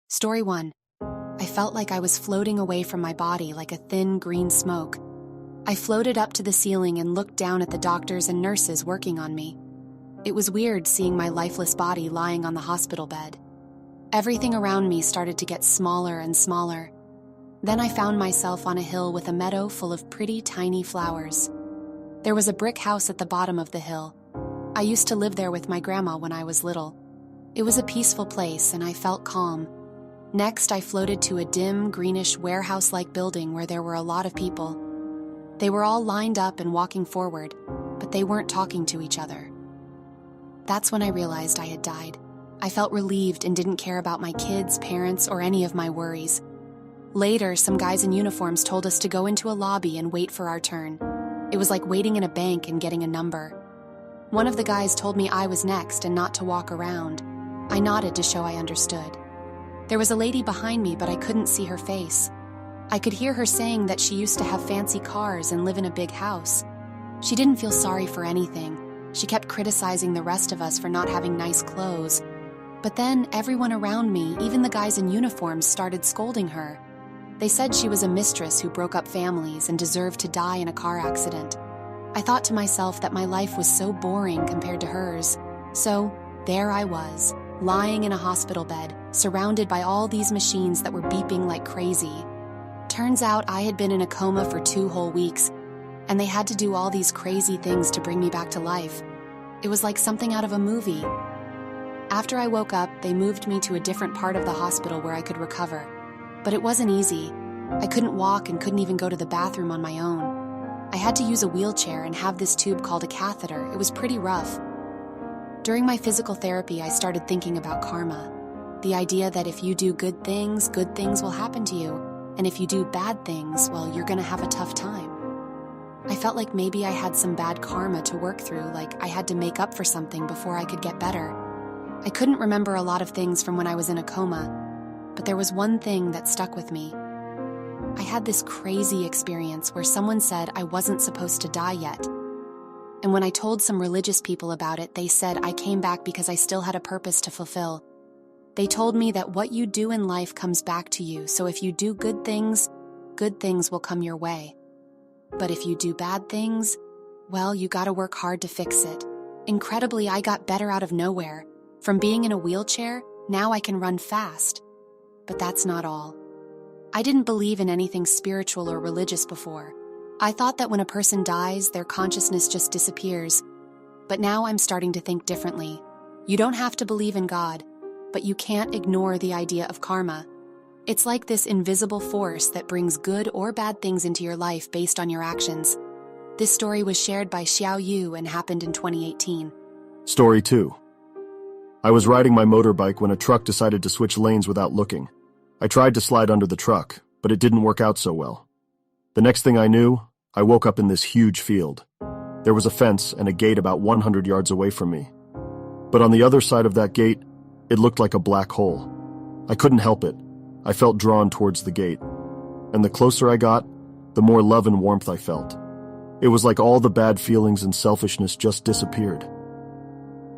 Story 1. I felt like I was floating away from my body like a thin green smoke. I floated up to the ceiling and looked down at the doctors and nurses working on me. It was weird seeing my lifeless body lying on the hospital bed. Everything around me started to get smaller and smaller. Then I found myself on a hill with a meadow full of pretty tiny flowers. There was a brick house at the bottom of the hill. I used to live there with my grandma when I was little. It was a peaceful place and I felt calm. Next, I floated to a dim, greenish warehouse-like building where there were a lot of people. They were all lined up and walking forward, but they weren't talking to each other. That's when I realized I had died. I felt relieved and didn't care about my kids, parents, or any of my worries. Later, some guys in uniforms told us to go into a lobby and wait for our turn. It was like waiting in a bank and getting a number. One of the guys told me I was next and not to walk around. I nodded to show I understood. There was a lady behind me, but I couldn't see her face. I could hear her saying that she used to have fancy cars and live in a big house. She didn't feel sorry for anything. She kept criticizing the rest of us for not having nice clothes. But then everyone around me, even the guys in uniforms, started scolding her. They said she was a mistress who broke up families and deserved to die in a car accident. I thought to myself that my life was so boring compared to hers. So there I was, lying in a hospital bed, surrounded by all these machines that were beeping like crazy. Turns out I had been in a coma for 2 whole weeks, and they had to do all these crazy things to bring me back to life. It was like something out of a movie. After I woke up, they moved me to a different part of the hospital where I could recover. But it wasn't easy. I couldn't walk and couldn't even go to the bathroom on my own. I had to use a wheelchair and have this tube called a catheter. It was pretty rough. During my physical therapy, I started thinking about karma. The idea that if you do good things will happen to you. And if you do bad things, well, you're gonna have a tough time. I felt like maybe I had some bad karma to work through, like I had to make up for something before I could get better. I couldn't remember a lot of things from when I was in a coma, but there was one thing that stuck with me. I had this crazy experience where someone said I wasn't supposed to die yet. And when I told some religious people about it, they said I came back because I still had a purpose to fulfill. They told me that what you do in life comes back to you, so if you do good things will come your way. But if you do bad things, well, you gotta work hard to fix it. Incredibly, I got better out of nowhere. From being in a wheelchair, now I can run fast. But that's not all. I didn't believe in anything spiritual or religious before. I thought that when a person dies, their consciousness just disappears. But now I'm starting to think differently. You don't have to believe in God, but you can't ignore the idea of karma. It's like this invisible force that brings good or bad things into your life based on your actions. This story was shared by Xiao Yu and happened in 2018. Story 2. I was riding my motorbike when a truck decided to switch lanes without looking. I tried to slide under the truck, but it didn't work out so well. The next thing I knew, I woke up in this huge field. There was a fence and a gate about 100 yards away from me. But on the other side of that gate, it looked like a black hole. I couldn't help it. I felt drawn towards the gate. And the closer I got, the more love and warmth I felt. It was like all the bad feelings and selfishness just disappeared.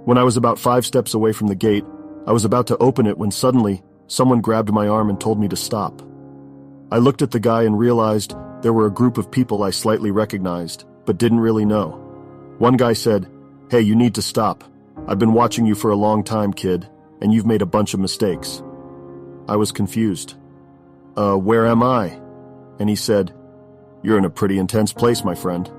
When I was about 5 steps away from the gate, I was about to open it when suddenly, someone grabbed my arm and told me to stop. I looked at the guy and realized there were a group of people I slightly recognized, but didn't really know. One guy said, "Hey, you need to stop. I've been watching you for a long time, kid, and you've made a bunch of mistakes." I was confused. Where am I?" And he said, "You're in a pretty intense place, my friend."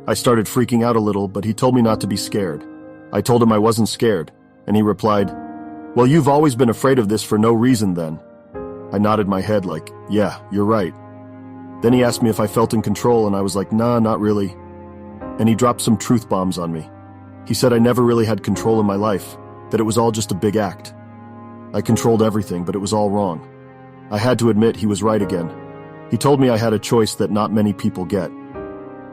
I started freaking out a little, but he told me not to be scared. I told him I wasn't scared, and he replied, "Well, you've always been afraid of this for no reason then." I nodded my head like, "Yeah, you're right." Then he asked me if I felt in control, and I was like, "Nah, not really." And he dropped some truth bombs on me. He said I never really had control in my life, that it was all just a big act. I controlled everything, but it was all wrong. I had to admit he was right again. He told me I had a choice that not many people get.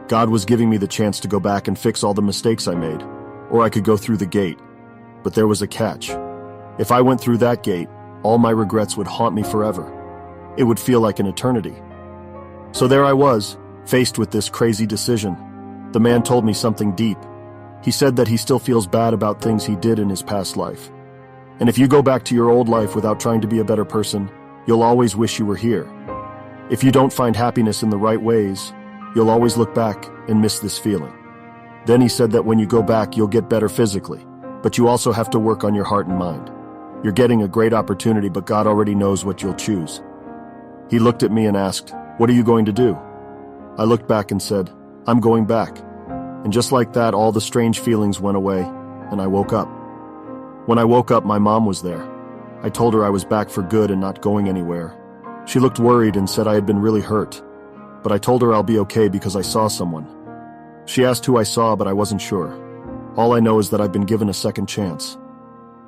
God was giving me the chance to go back and fix all the mistakes I made, or I could go through the gate. But there was a catch. If I went through that gate, all my regrets would haunt me forever. It would feel like an eternity. So there I was, faced with this crazy decision. The man told me something deep. He said that he still feels bad about things he did in his past life. And if you go back to your old life without trying to be a better person, you'll always wish you were here. If you don't find happiness in the right ways, you'll always look back and miss this feeling. Then he said that when you go back, you'll get better physically, but you also have to work on your heart and mind. You're getting a great opportunity, but God already knows what you'll choose. He looked at me and asked, "What are you going to do?" I looked back and said, "I'm going back." And just like that, all the strange feelings went away, and I woke up. When I woke up, my mom was there. I told her I was back for good and not going anywhere. She looked worried and said I had been really hurt, but I told her I'll be okay because I saw someone. She asked who I saw, but I wasn't sure. All I know is that I've been given a second chance.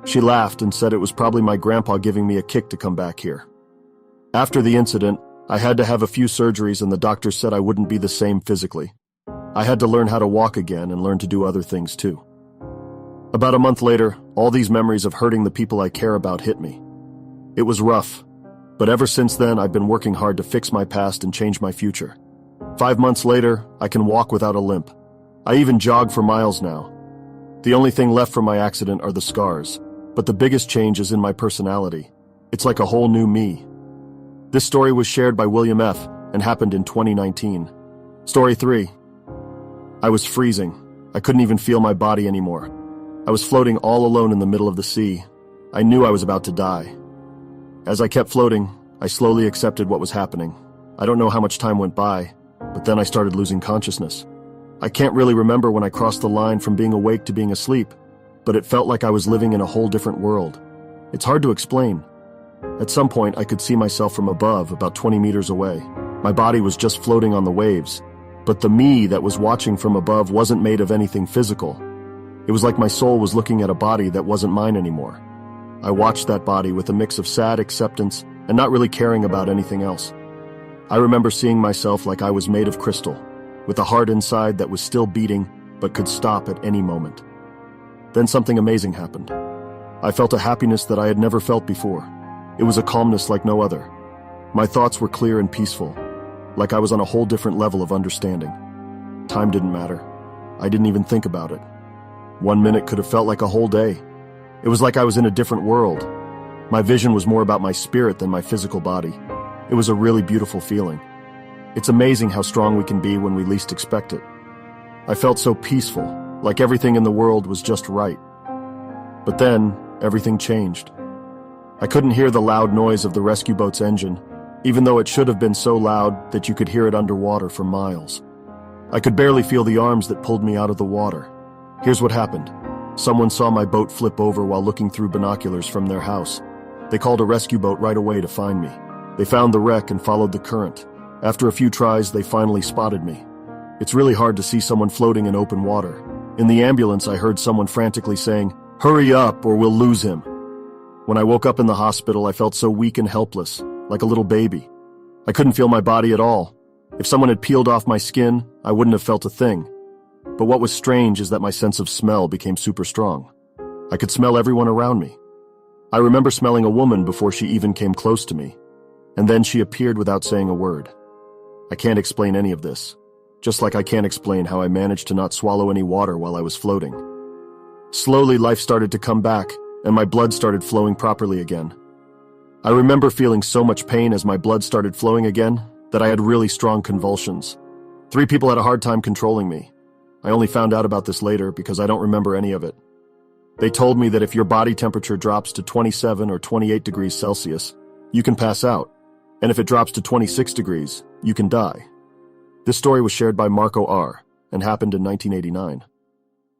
She laughed and said it was probably my grandpa giving me a kick to come back here. After the incident, I had to have a few surgeries, and the doctors said I wouldn't be the same physically. I had to learn how to walk again and learn to do other things too. About a month later, all these memories of hurting the people I care about hit me. It was rough, but ever since then I've been working hard to fix my past and change my future. 5 months later, I can walk without a limp. I even jog for miles now. The only thing left from my accident are the scars, but the biggest change is in my personality. It's like a whole new me. This story was shared by William F. and happened in 2019. Story 3. I was freezing. I couldn't even feel my body anymore. I was floating all alone in the middle of the sea. I knew I was about to die. As I kept floating, I slowly accepted what was happening. I don't know how much time went by, but then I started losing consciousness. I can't really remember when I crossed the line from being awake to being asleep, but it felt like I was living in a whole different world. It's hard to explain. At some point, I could see myself from above, about 20 meters away. My body was just floating on the waves, but the me that was watching from above wasn't made of anything physical. It was like my soul was looking at a body that wasn't mine anymore. I watched that body with a mix of sad acceptance and not really caring about anything else. I remember seeing myself like I was made of crystal, with a heart inside that was still beating but could stop at any moment. Then something amazing happened. I felt a happiness that I had never felt before. It was a calmness like no other. My thoughts were clear and peaceful, like I was on a whole different level of understanding. Time didn't matter. I didn't even think about it. 1 minute could have felt like a whole day. It was like I was in a different world. My vision was more about my spirit than my physical body. It was a really beautiful feeling. It's amazing how strong we can be when we least expect it. I felt so peaceful, like everything in the world was just right. But then, everything changed. I couldn't hear the loud noise of the rescue boat's engine, even though it should have been so loud that you could hear it underwater for miles. I could barely feel the arms that pulled me out of the water. Here's what happened. Someone saw my boat flip over while looking through binoculars from their house. They called a rescue boat right away to find me. They found the wreck and followed the current. After a few tries, they finally spotted me. It's really hard to see someone floating in open water. In the ambulance, I heard someone frantically saying, "Hurry up or we'll lose him." When I woke up in the hospital, I felt so weak and helpless, like a little baby. I couldn't feel my body at all. If someone had peeled off my skin, I wouldn't have felt a thing. But what was strange is that my sense of smell became super strong. I could smell everyone around me. I remember smelling a woman before she even came close to me, and then she appeared without saying a word. I can't explain any of this, just like I can't explain how I managed to not swallow any water while I was floating. Slowly, life started to come back, and my blood started flowing properly again. I remember feeling so much pain as my blood started flowing again that I had really strong convulsions. 3 people had a hard time controlling me. I only found out about this later because I don't remember any of it. They told me that if your body temperature drops to 27 or 28 degrees Celsius, you can pass out, and if it drops to 26 degrees, you can die. This story was shared by Marco R. and happened in 1989.